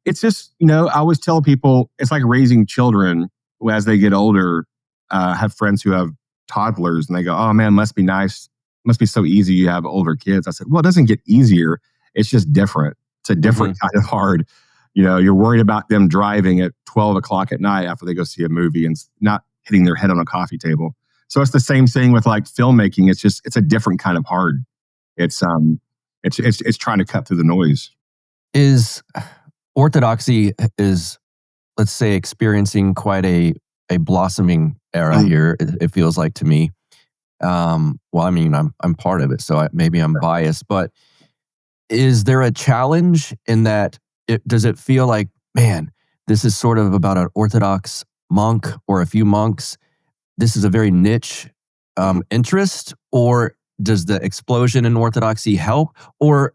just, I always tell people it's like raising children who, as they get older, have friends who have toddlers, and they go, oh man, must be nice. Must be so easy. You have older kids. I said, well, it doesn't get easier. It's just different. It's a different kind of hard. You're worried about them driving at 12 o'clock at night after they go see a movie and not hitting their head on a coffee table. So it's the same thing with like filmmaking. It's a different kind of hard. It's trying to cut through the noise. Is Orthodoxy let's say, experiencing quite a blossoming era here, it feels like to me. Well, I mean, I'm part of it, so maybe I'm biased, but is there a challenge in that? Does it feel like, man, this is sort of about an Orthodox monk or a few monks? This is a very niche interest, or does the explosion in Orthodoxy help? Or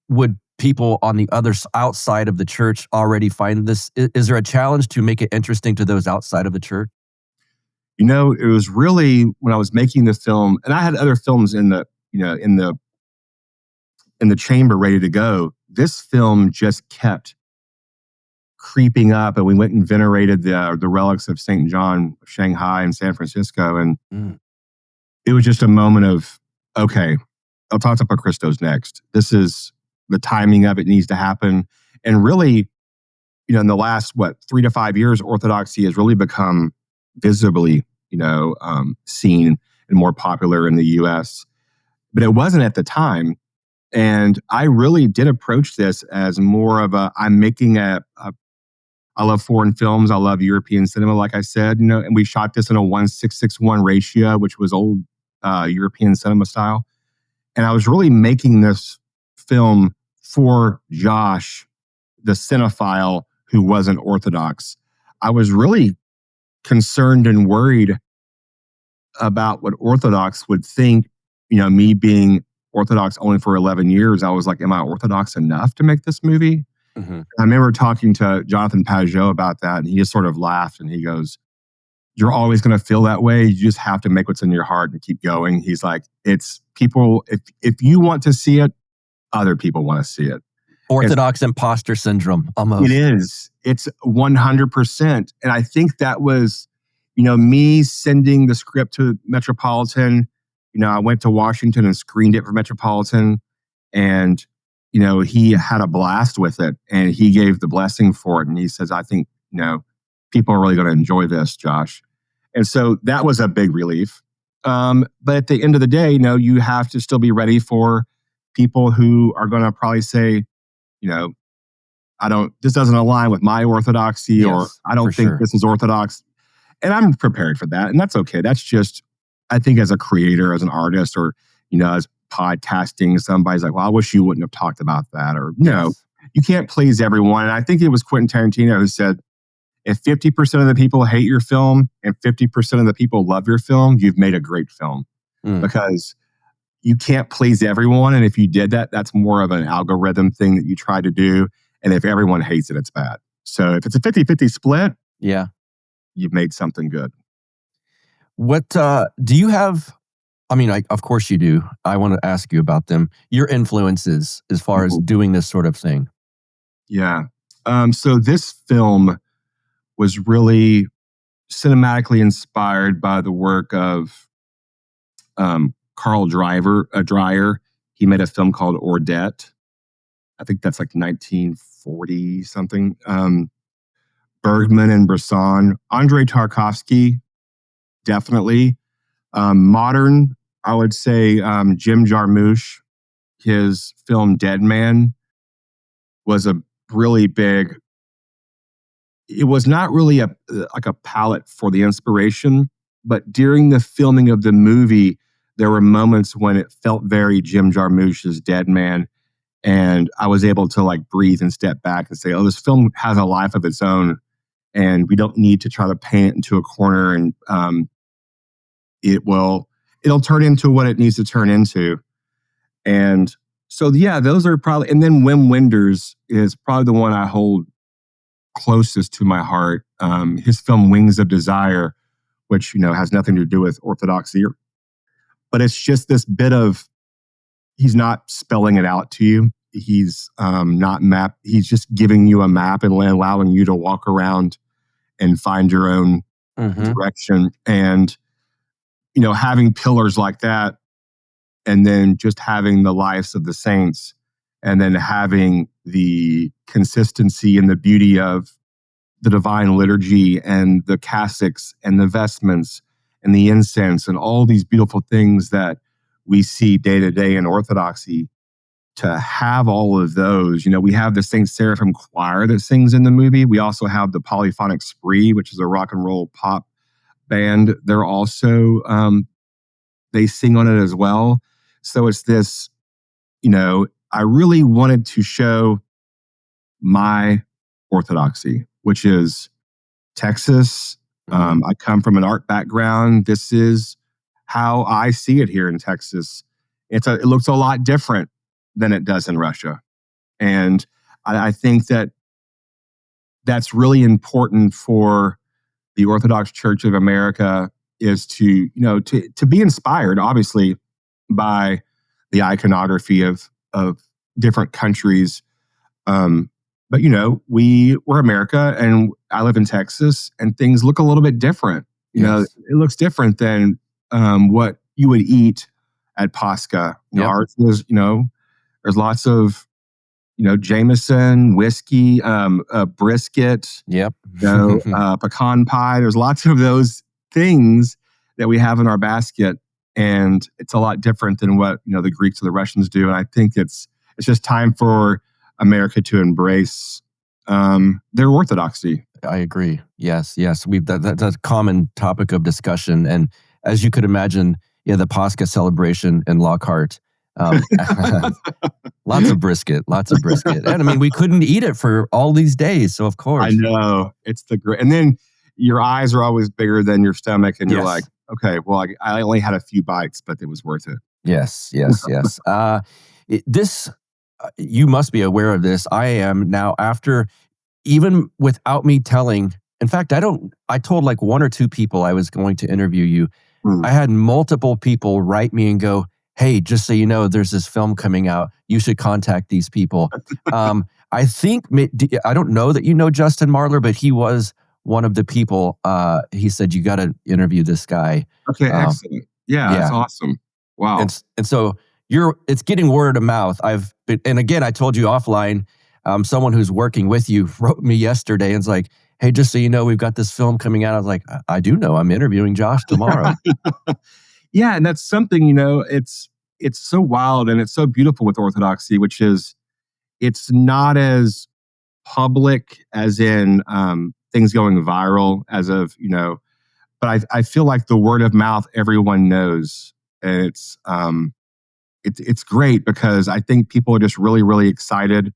would people on the other outside of the church already find this? Is there a challenge to make it interesting to those outside of the church? It was really when I was making the film, and I had other films in the chamber ready to go. This film just kept creeping up, and we went and venerated the relics of St. John of Shanghai and San Francisco, and it was just a moment of, okay, El Tonto Por Cristo's next. This is the timing of it needs to happen, and really, in the last 3 to 5 years, Orthodoxy has really become visibly, seen and more popular in the U.S. But it wasn't at the time. And I really did approach this as more of I'm making I love foreign films. I love European cinema, like I said, and we shot this in a 1:6:1 ratio, which was old European cinema style. And I was really making this film for Josh, the cinephile who wasn't Orthodox. I was really concerned and worried about what Orthodox would think, me being Orthodox only for 11 years. I was like, am I Orthodox enough to make this movie? Mm-hmm. I remember talking to Jonathan Pajot about that, and he just sort of laughed, and he goes, you're always going to feel that way. You just have to make what's in your heart and keep going. He's like, it's people, if you want to see it, other people want to see it. Orthodox imposter syndrome, almost. It is. It's 100%. And I think that was, me sending the script to Metropolitan. I went to Washington and screened it for Metropolitan, and, he had a blast with it, and he gave the blessing for it. And he says, I think, people are really going to enjoy this, Josh. And so that was a big relief. But at the end of the day, you have to still be ready for people who are going to probably say, this doesn't align with my orthodoxy, yes, or I don't think this is Orthodox. And I'm prepared for that. And that's okay. That's just, I think as a creator, as an artist, or, as podcasting, somebody's like, well, I wish you wouldn't have talked about that. Or, you can't please everyone. And I think it was Quentin Tarantino who said, if 50% of the people hate your film and 50% of the people love your film, you've made a great film. Because you can't please everyone. And if you did that, that's more of an algorithm thing that you try to do. And if everyone hates it, it's bad. So if it's a 50-50 split, you've made something good. What do you have? I mean, of course you do. I want to ask you about them. Your influences as far as doing this sort of thing. Yeah. So this film was really cinematically inspired by the work of Carl Dreyer. He made a film called Ordette. I think that's like 1940 something. Bergman and Bresson. Andrei Tarkovsky, definitely. Modern, I would say Jim Jarmusch. His film Dead Man was a really big. It was not really a palette for the inspiration, but during the filming of the movie, there were moments when it felt very Jim Jarmusch's Dead Man, and I was able to breathe and step back and say, "Oh, this film has a life of its own, and we don't need to try to paint it into a corner, and it'll turn into what it needs to turn into." And so, those are probably. And then Wim Wenders is probably the one I hold closest to my heart. His film Wings of Desire, which has nothing to do with Orthodoxy, but it's just this bit of he's not spelling it out to you. He's not map. He's just giving you a map and allowing you to walk around and find your own direction. And, you know, having pillars like that, and then just having the lives of the saints, and then having the consistency and the beauty of the divine liturgy and the cassocks and the vestments and the incense and all these beautiful things that we see day to day in Orthodoxy. To have all of those, you know, we have the St. Seraphim choir that sings in the movie. We also have the Polyphonic Spree, which is a rock and roll pop band. They're also, they sing on it as well. So it's this, you know, I really wanted to show my Orthodoxy, which is Texas. I come from an art background. This is how I see it here in Texas. It looks a lot different than it does in Russia. And I think that that's really important for the Orthodox Church of America, is to, you know, to be inspired, obviously, by the iconography of different countries. But, you know, we're America, and I live in Texas, and things look a little bit different. You know, it looks different than what you would eat at Pascha. You know, ours is, you know, there's lots of, you know, Jameson, whiskey, brisket, you know, pecan pie. There's lots of those things that we have in our basket, and it's a lot different than what, you know, the Greeks or the Russians do. And I think it's just time for America to embrace their Orthodoxy. I agree. Yes. That's a common topic of discussion. And as you could imagine, the Pascha celebration in Lockhart, lots of brisket. And I mean, we couldn't eat it for all these days. So of course. I know. It's the great. And then your eyes are always bigger than your stomach. And you're like, okay, well, I only had a few bites, but it was worth it. Yes. This, you must be aware of this. I am now, after, even without me telling, in fact, I told like one or two people I was going to interview you. I had multiple people write me and go, hey, just so you know, there's this film coming out. You should contact these people. I think, I don't know that you know Justin Marler, but he was one of the people. He said, you got to interview this guy. Okay, excellent. Yeah, that's awesome. Wow. And so it's getting word of mouth. And again, I told you offline, someone who's working with you wrote me yesterday and was like, hey, just so you know, we've got this film coming out. I was like, I do know. I'm interviewing Josh tomorrow. Yeah, and that's something, you know, it's so wild and it's so beautiful with Orthodoxy, which is, it's not as public as in things going viral as of, you know, but I feel like the word of mouth, everyone knows. And it's great because I think people are just really, really excited,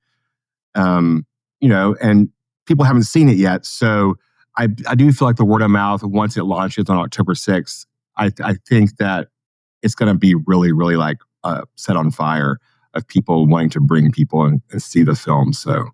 you know, and people haven't seen it yet. So I do feel like the word of mouth, once it launches on October 6th, I think that it's going to be really, really like set on fire of people wanting to bring people and see the film. So,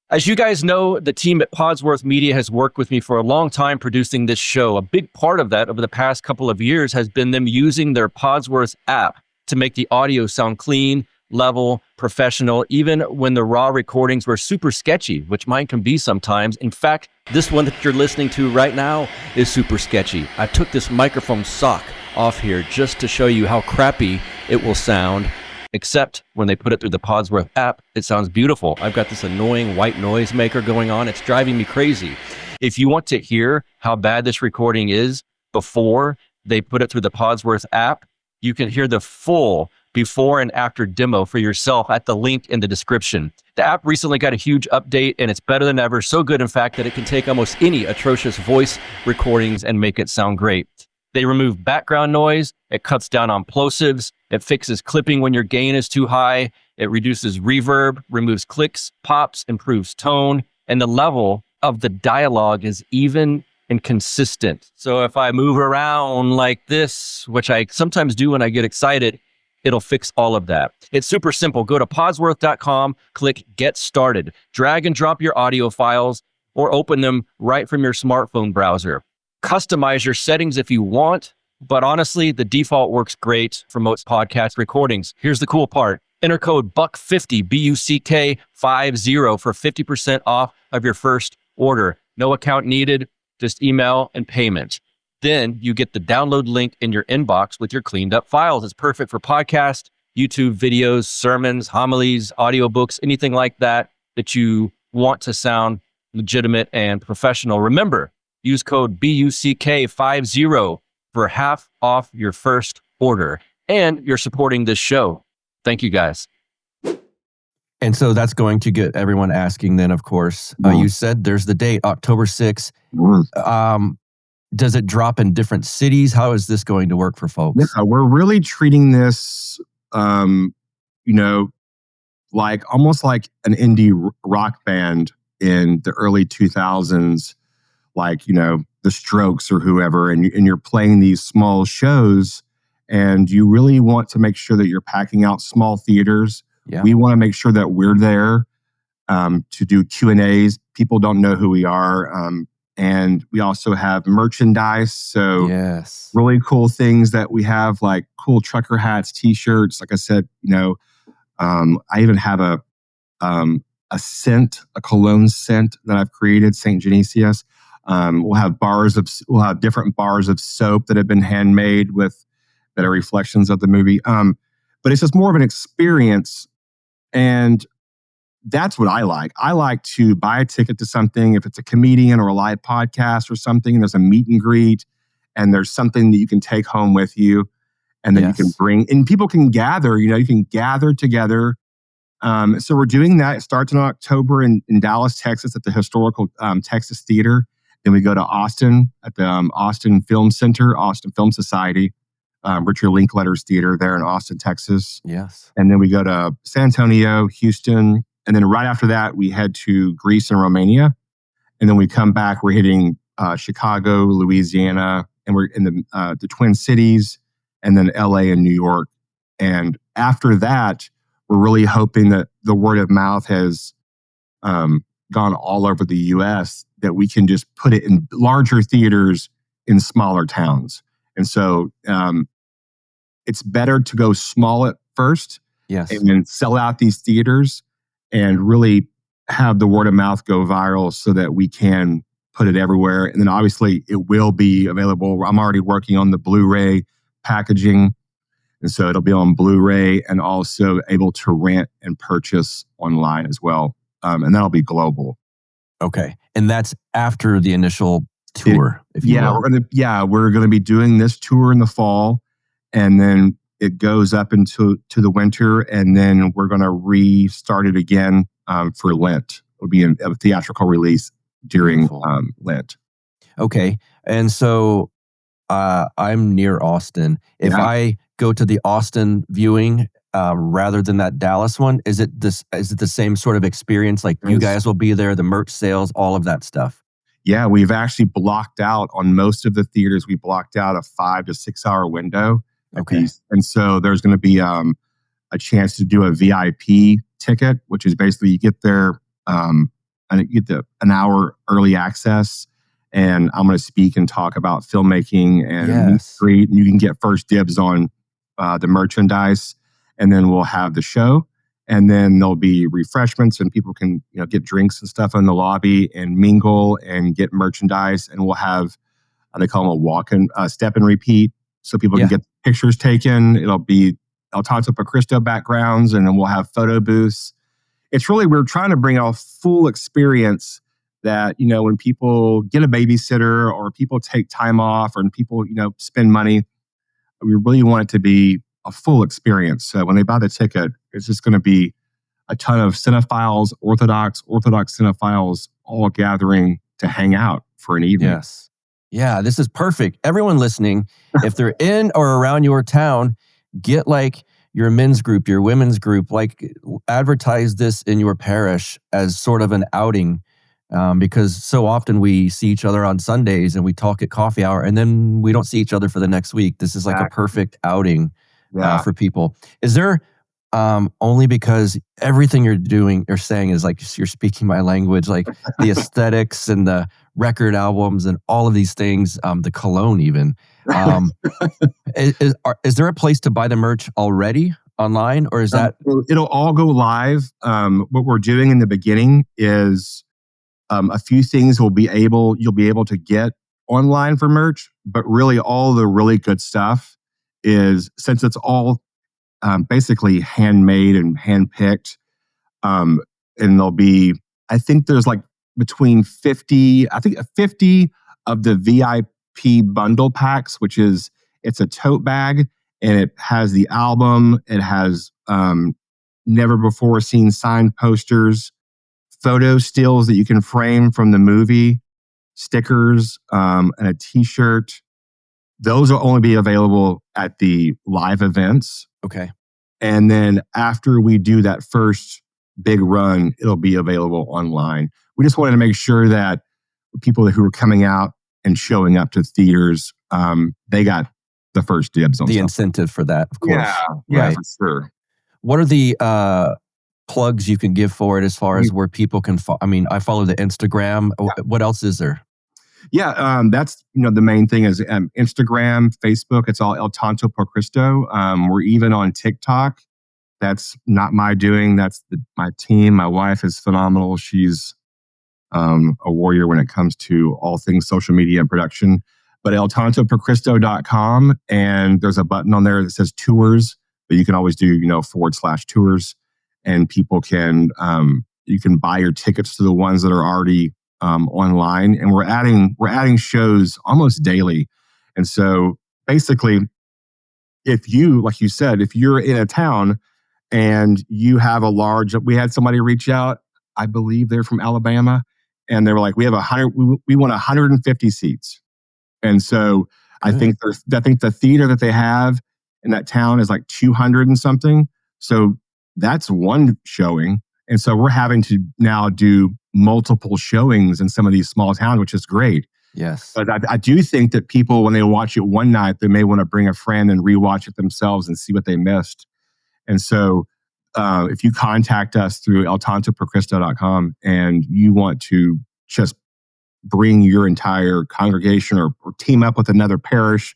as you guys know, the team at Podsworth Media has worked with me for a long time producing this show. A big part of that over the past couple of years has been them using their Podsworth app to make the audio sound clean, level, professional, even when the raw recordings were super sketchy, which mine can be sometimes. In fact, this one that you're listening to right now is super sketchy. I took this microphone sock off here just to show you how crappy it will sound, except when they put it through the Podsworth app, it sounds beautiful. I've got this annoying white noise maker going on. It's driving me crazy. If you want to hear how bad this recording is before they put it through the Podsworth app, you can hear the full before and after demo for yourself at the link in the description. The app recently got a huge update and it's better than ever. So good, in fact, that it can take almost any atrocious voice recordings and make it sound great. They remove background noise. It cuts down on plosives. It fixes clipping when your gain is too high. It reduces reverb, removes clicks, pops, improves tone, and the level of the dialogue is even and consistent. So if I move around like this, which I sometimes do when I get excited, it'll fix all of that. It's super simple. Go to podsworth.com, click Get Started. Drag and drop your audio files or open them right from your smartphone browser. Customize your settings if you want. but honestly, the default works great for most podcast recordings. Here's the cool part. Enter code BUCK50, BUCK50 for 50% off of your first order. No account needed, just email and payment. Then you get the download link in your inbox with your cleaned up files. It's perfect for podcast, YouTube videos, sermons, homilies, audiobooks, anything like that you want to sound legitimate and professional. Remember, use code BUCK50 for half off your first order. And you're supporting this show. Thank you, guys. And so that's going to get everyone asking then, of course. You said there's the date, October 6th. Does it drop in different cities? How is this going to work for folks? Yeah, we're really treating this, like almost like an indie rock band in the early 2000s, like, the Strokes or whoever, and you're playing these small shows, and you really want to make sure that you're packing out small theaters. Yeah. We want to make sure that we're there to do Q&As. People don't know who we are. And we also have merchandise. So really cool things that we have, like cool trucker hats, t-shirts. Like I said, I even have a scent, a cologne scent that I've created, St. Genesius. We'll have different bars of soap that have been handmade that are reflections of the movie. But it's just more of an experience. And that's what I like. I like to buy a ticket to something. If it's a comedian or a live podcast or something, there's a meet and greet, and there's something that you can take home with you, and then you can bring, and people can gather, you can gather together. So we're doing that. It starts in October in Dallas, Texas at the Historical Texas Theater. Then we go to Austin at the Austin Film Center, Austin Film Society, Richard Linklater's theater there in Austin, Texas. Yes. And then we go to San Antonio, Houston. And then right after that, we head to Greece and Romania. And then we come back, we're hitting Chicago, Louisiana, and we're in the Twin Cities, and then LA and New York. And after that, we're really hoping that the word of mouth has gone all over the US, that we can just put it in larger theaters in smaller towns. And so it's better to go small at first, and then sell out these theaters and really have the word of mouth go viral so that we can put it everywhere. And then obviously it will be available. I'm already working on the Blu-ray packaging. And so it'll be on Blu-ray and also able to rent and purchase online as well. And that'll be global. Okay. And that's after the initial tour. We're gonna be doing this tour in the fall, and then it goes up into the winter, and then we're gonna restart it again for Lent. It'll be a theatrical release during Lent. Okay, and so I'm near Austin. If I go to the Austin viewing rather than that Dallas one, is it the same sort of experience? Like you guys will be there, the merch sales, all of that stuff. Yeah, we've actually blocked out on most of the theaters. We blocked out a 5 to 6 hour window. Okay. And so there's going to be a chance to do a VIP ticket, which is basically you get there and you get an hour early access. And I'm going to speak and talk about filmmaking and great. And you can get first dibs on the merchandise, and then we'll have the show. And then there'll be refreshments, and people can get drinks and stuff in the lobby and mingle and get merchandise. And we'll have, they call them a walk-in, step and repeat, so people can get pictures taken. It'll be Tonto Por Cristo backgrounds, and then we'll have photo booths. It's really, we're trying to bring a full experience that, when people get a babysitter or people take time off or people, spend money, we really want it to be a full experience. So when they buy the ticket, it's just going to be a ton of cinephiles, Orthodox cinephiles, all gathering to hang out for an evening. Yes. Yeah, this is perfect. Everyone listening, if they're in or around your town, get like your men's group, your women's group, like advertise this in your parish as sort of an outing. Because so often we see each other on Sundays and we talk at coffee hour, and then we don't see each other for the next week. This is like a perfect outing for people. Is there only because everything you're saying is like you're speaking my language, like the aesthetics and the record albums and all of these things, the cologne even. Is there a place to buy the merch already online, or is that? It'll all go live. What we're doing in the beginning is a few things you'll be able to get online for merch, but really all the really good stuff is, since it's all basically handmade and handpicked, and there'll be, I think there's like between 50 of the VIP bundle packs, which is, it's a tote bag and it has the album, it has never before seen signed posters, photo stills that you can frame from the movie, stickers, and a t-shirt. Those will only be available at the live events. Okay. And then after we do that first big run, it'll be available online. We just wanted to make sure that people who are coming out and showing up to theaters, they got the first dibs on the stuff. incentive for that, of course. Yeah, right. for sure. What are the plugs you can give for it as far as where people can I mean, I follow the Instagram. What else is there? Yeah, that's, the main thing is Instagram, Facebook. It's all El Tonto Por Cristo. We're even on TikTok. That's not my doing. That's my team. My wife is phenomenal. She's a warrior when it comes to all things social media and production. But eltontoporcristo.com, and there's a button on there that says tours, but you can always do, /tours, and people can, you can buy your tickets to the ones that are already online, and we're adding shows almost daily. And so basically, if you, like you said, if you're in a town and you have we had somebody reach out, I believe they're from Alabama, and they were like, we want 150 seats. And so I think the theater that they have in that town is like 200 and something. So that's one showing. And so we're having to now do multiple showings in some of these small towns, which is great. Yes. But I do think that people, when they watch it one night, they may want to bring a friend and rewatch it themselves and see what they missed. And so if you contact us through eltontoporcristo.com and you want to just bring your entire congregation or team up with another parish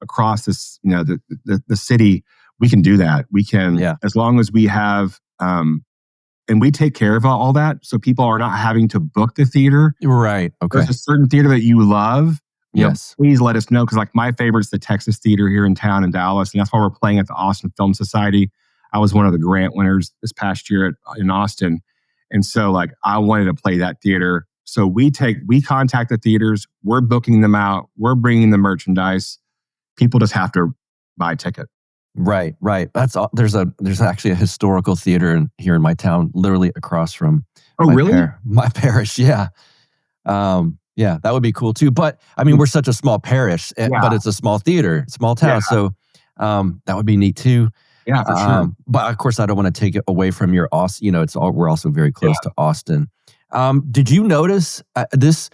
across this, the city, we can do that. We can, as long as we have, and we take care of all that, so people are not having to book the theater. Right. Okay. There's a certain theater that you love. Yes. Please let us know, because like my favorite's the Texas Theater here in town in Dallas, and that's why we're playing at the Austin Film Society. I was one of the grant winners this past year in Austin, and so like I wanted to play that theater. So we contact the theaters, we're booking them out, we're bringing the merchandise. People just have to buy a ticket. Right. That's all. There's actually a historical theater here in my town, literally across from. My parish. Yeah. That would be cool too. But I mean, we're such a small parish, but it's a small theater, small town. Yeah. So that would be neat too. Yeah, for sure. But of course, I don't want to take it away from your Austin. We're also very close to Austin. Did you notice this?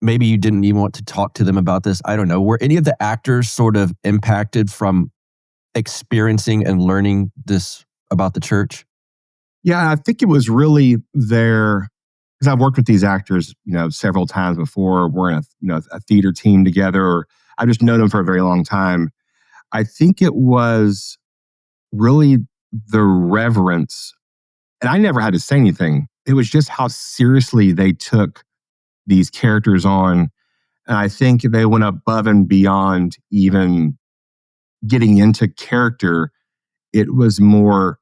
Maybe you didn't even want to talk to them about this. I don't know. Were any of the actors sort of impacted from experiencing and learning this about the church? Yeah, I think it was really there, because I've worked with these actors, several times before. We're in a theater team together, or I've just known them for a very long time. I think it was really the reverence, and I never had to say anything. It was just how seriously they took these characters on, and I think they went above and beyond even getting into character. It was more,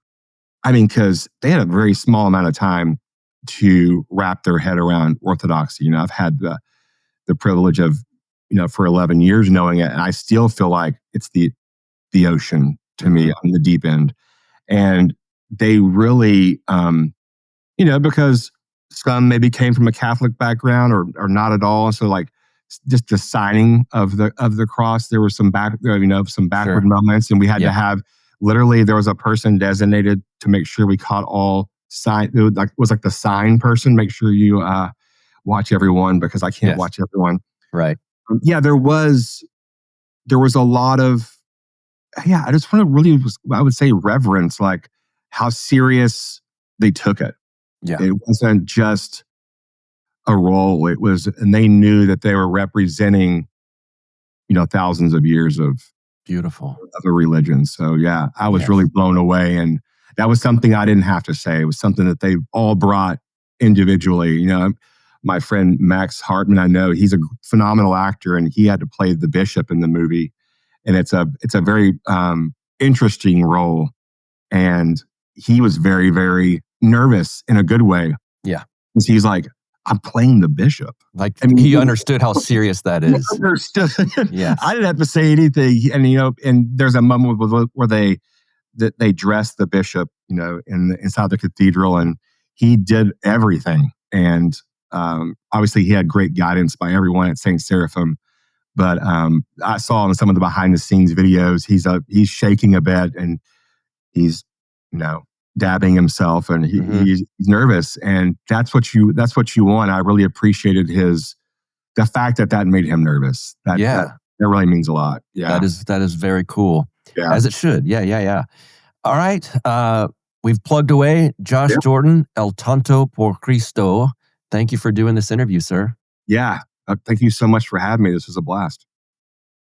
because they had a very small amount of time to wrap their head around Orthodoxy. I've had the privilege of, for 11 years knowing it, and I still feel like it's the ocean to me on the deep end. And they really, because some maybe came from a Catholic background or not at all. So like just the signing of the cross, there was some backward moments, and we had to have, literally there was a person designated to make sure we caught all sign. It was like the sign person. Make sure you watch everyone, because I can't watch everyone. Right. There was a lot of, I just want to really, I would say, reverence, like how serious they took it. Yeah. It wasn't just a role. And they knew that they were representing, thousands of years of Beautiful. of a religion. So yeah, I was Yes. really blown away. And that was something I didn't have to say. It was something that they all brought individually. My friend Max Hartman, I know he's a phenomenal actor, and he had to play the bishop in the movie. And it's a very interesting role. And he was very, very nervous in a good way. Yeah. Because he's like, I'm playing the bishop. Like, he understood how serious that is. Understood. Yes. I didn't have to say anything. And, and there's a moment where they dress the bishop, inside the cathedral, and he did everything. And obviously he had great guidance by everyone at St. Seraphim. But I saw in some of the behind the scenes videos, he's shaking a bit, and he's, dabbing himself, and he's nervous, and that's what you want. I really appreciated the fact that made him nervous. That really means a lot. Yeah, that is very cool. Yeah. As it should. Yeah. All right, we've plugged away. Josh Jordan, El Tonto Por Cristo. Thank you for doing this interview, sir. Yeah, thank you so much for having me. This was a blast.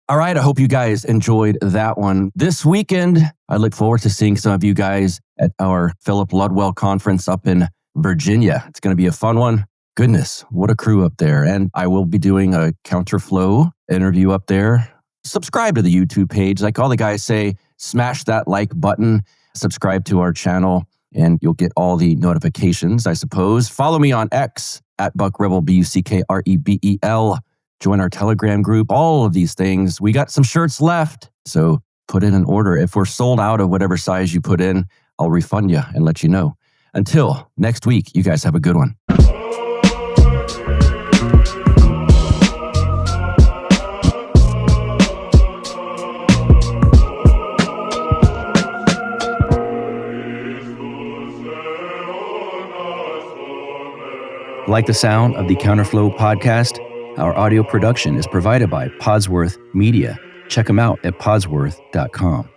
All right, I hope you guys enjoyed that one. This weekend, I look forward to seeing some of you guys at our Philip Ludwell conference up in Virginia. It's going to be a fun one. Goodness, what a crew up there. And I will be doing a Counterflow interview up there. Subscribe to the YouTube page. Like all the guys say, smash that like button, subscribe to our channel, and you'll get all the notifications, I suppose. Follow me on X at BuckRebel, BuckRebel. Join our Telegram group, all of these things. We got some shirts left, so put in an order. If we're sold out of whatever size you put in, I'll refund you and let you know. Until next week, you guys have a good one. Like the sound of the Counterflow podcast? Our audio production is provided by Podsworth Media. Check them out at podsworth.com.